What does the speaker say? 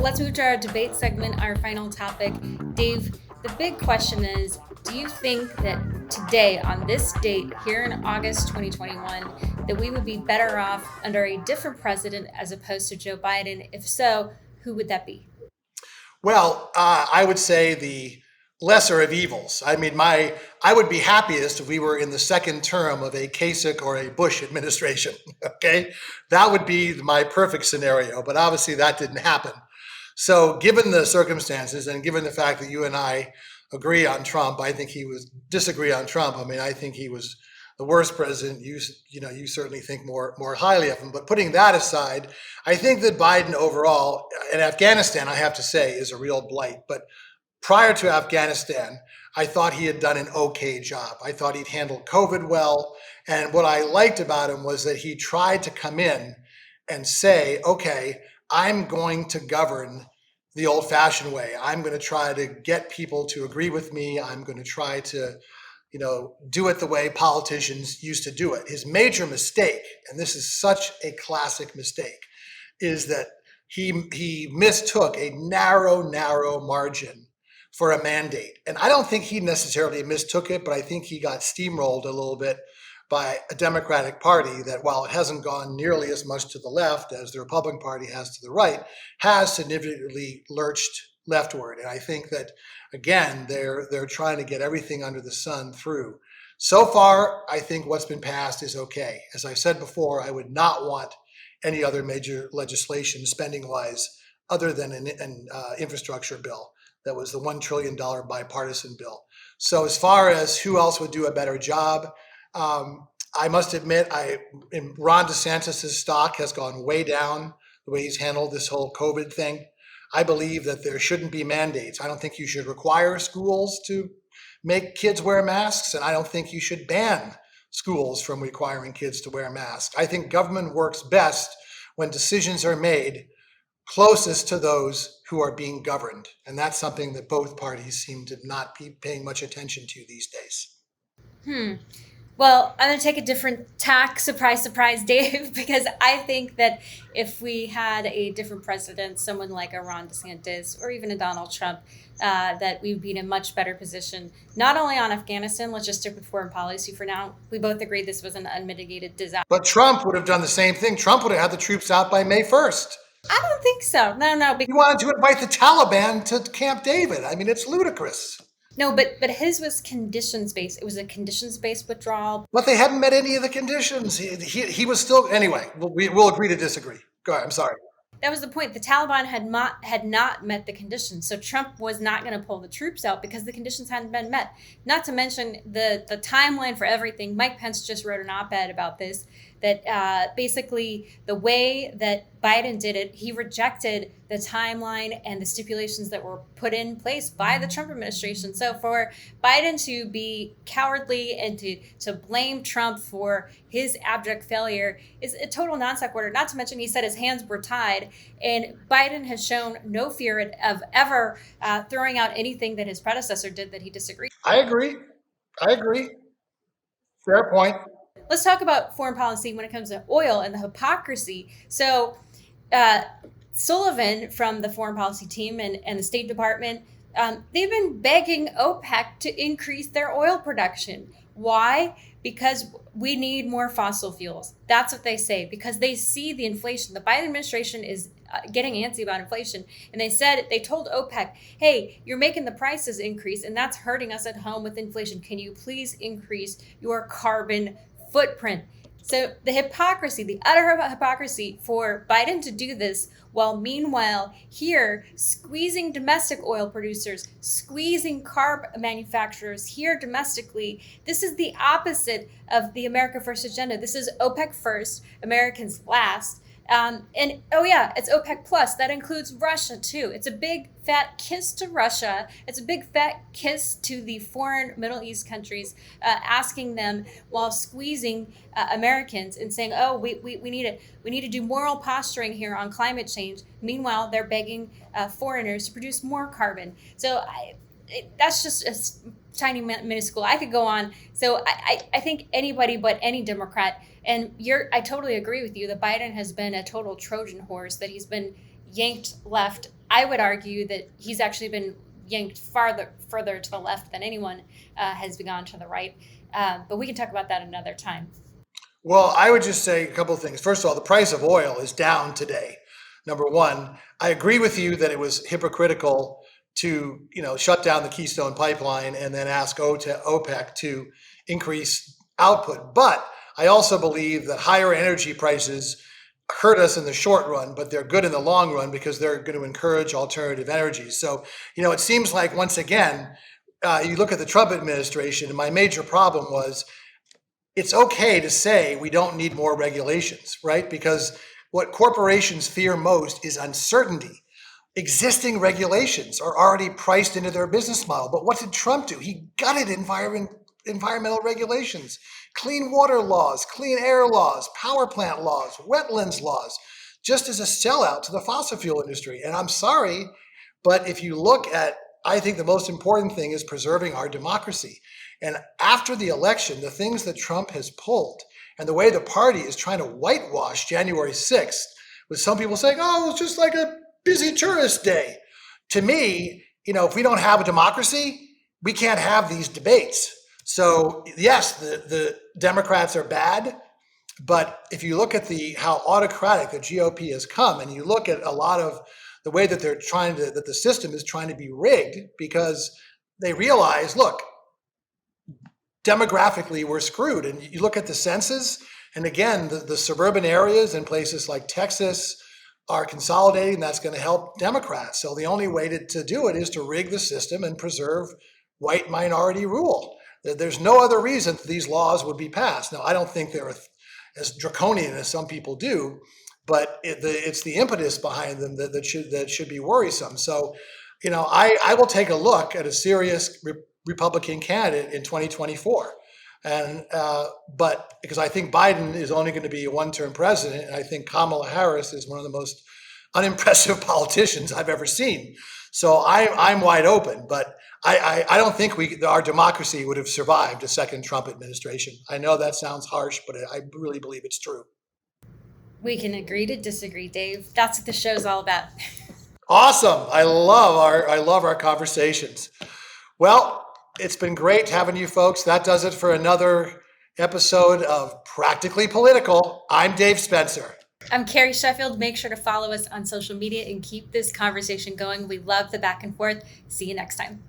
Let's move to our debate segment, our final topic. Dave, the big question is, do you think that today, on this date, here in August 2021, that we would be better off under a different president as opposed to Joe Biden? If so, who would that be? Well, I would say the lesser of evils. I would be happiest if we were in the second term of a Kasich or a Bush administration. Okay, that would be my perfect scenario. But obviously, that didn't happen. So, given the circumstances and given the fact that you and I agree on Trump, I think he was disagree on Trump. I think he was the worst president. You certainly think more highly of him. But putting that aside, I think that Biden overall and Afghanistan, I have to say, is a real blight. But prior to Afghanistan, I thought he had done an okay job. I thought he'd handled COVID well. And what I liked about him was that he tried to come in and say, okay, I'm going to govern the old fashioned way. I'm going to try to get people to agree with me. I'm going to try to, do it the way politicians used to do it. His major mistake, and this is such a classic mistake, is that he mistook a narrow margin for a mandate. And I don't think he necessarily mistook it, but I think he got steamrolled a little bit by a Democratic Party that, while it hasn't gone nearly as much to the left as the Republican Party has to the right, has significantly lurched leftward. And I think that, again, they're trying to get everything under the sun through. So far, I think what's been passed is okay. As I said before, I would not want any other major legislation spending-wise other than an infrastructure bill that was the $1 trillion bipartisan bill. So as far as who else would do a better job, I must admit, Ron De Santis' stock has gone way down the way he's handled this whole COVID thing. I believe that there shouldn't be mandates. I don't think you should require schools to make kids wear masks, and I don't think you should ban schools from requiring kids to wear masks. I think government works best when decisions are made closest to those who are being governed. And that's something that both parties seem to not be paying much attention to these days. Hmm. Well, I'm going to take a different tack, surprise, surprise, Dave, because I think that if we had a different president, someone like a Ron DeSantis or even a Donald Trump, that we would be in a much better position, not only on Afghanistan. Let's just stick with foreign policy for now. We both agreed this was an unmitigated disaster. But Trump would have done the same thing. Trump would have had the troops out by May 1st. I don't think so. No. He wanted to invite the Taliban to Camp David. It's ludicrous. No, but his was conditions based. It was a conditions based withdrawal. But they hadn't met any of the conditions. He was still, anyway, we'll agree to disagree. Go ahead, I'm sorry. That was the point. The Taliban had not met the conditions, so Trump was not going to pull the troops out because the conditions hadn't been met. Not to mention the timeline for everything. Mike Pence just wrote an op-ed about this, that basically the way that Biden did it, he rejected the timeline and the stipulations that were put in place by the Trump administration. So for Biden to be cowardly and to blame Trump for his abject failure is a total non sequitur. Not to mention, he said his hands were tied, and Biden has shown no fear of ever throwing out anything that his predecessor did that he disagreed. I agree. Fair point. Let's talk about foreign policy when it comes to oil and the hypocrisy. So Sullivan from the foreign policy team and the State Department, they've been begging OPEC to increase their oil production. Why? Because we need more fossil fuels. That's what they say, because they see the inflation. The Biden administration is getting antsy about inflation. And they told OPEC, hey, you're making the prices increase, and that's hurting us at home with inflation. Can you please increase your carbon footprint? So the hypocrisy, the utter hypocrisy for Biden to do this, while meanwhile here squeezing domestic oil producers, squeezing car manufacturers here domestically. This is the opposite of the America First agenda. This is OPEC first, Americans last. And oh yeah, it's OPEC plus. That includes Russia too. It's a big fat kiss to Russia. It's a big fat kiss to the foreign Middle East countries, asking them while squeezing Americans and saying, oh, we need to do moral posturing here on climate change. Meanwhile, they're begging foreigners to produce more carbon. So that's just a tiny minuscule. I could go on. So I think anybody but any Democrat. And I totally agree with you that Biden has been a total Trojan horse, that he's been yanked left I would argue that he's actually been yanked further to the left than anyone has gone to the right. But we can talk about that another time. Well, I would just say a couple of things. First of all, the price of oil is down today. Number one, I agree with you that it was hypocritical to, shut down the Keystone pipeline and then ask OPEC to increase output. But I also believe that higher energy prices hurt us in the short run, but they're good in the long run because they're going to encourage alternative energies. So, it seems like once again, you look at the Trump administration, and my major problem was it's okay to say we don't need more regulations, right? Because what corporations fear most is uncertainty. Existing regulations are already priced into their business model. But what did Trump do? He gutted environmental regulations, clean water laws, clean air laws, power plant laws, wetlands laws, just as a sellout to the fossil fuel industry. And I'm sorry, but if you look at, I think the most important thing is preserving our democracy. And after the election, the things that Trump has pulled and the way the party is trying to whitewash January 6th, with some people saying, oh, it was just like a busy tourist day. To me, if we don't have a democracy, we can't have these debates. So yes, the Democrats are bad, but if you look at how autocratic the GOP has come, and you look at a lot of the way that that the system is trying to be rigged, because they realize, look, demographically we're screwed. And you look at the census, and again, the suburban areas in places like Texas are consolidating. That's going to help Democrats. So the only way to do it is to rig the system and preserve white minority rule. There's no other reason these laws would be passed. Now, I don't think they're as draconian as some people do, but it's the impetus behind them that should be worrisome. So, I will take a look at a serious Republican candidate in 2024. And but because I think Biden is only going to be a one-term president, and I think Kamala Harris is one of the most unimpressive politicians I've ever seen. So I'm wide open, but I don't think our democracy would have survived a second Trump administration. I know that sounds harsh, but I really believe it's true. We can agree to disagree, Dave. That's what the show's all about. Awesome! I love our conversations. Well, it's been great having you folks. That does it for another episode of Practically Political. I'm Dave Spencer. I'm Carrie Sheffield. Make sure to follow us on social media and keep this conversation going. We love the back and forth. See you next time.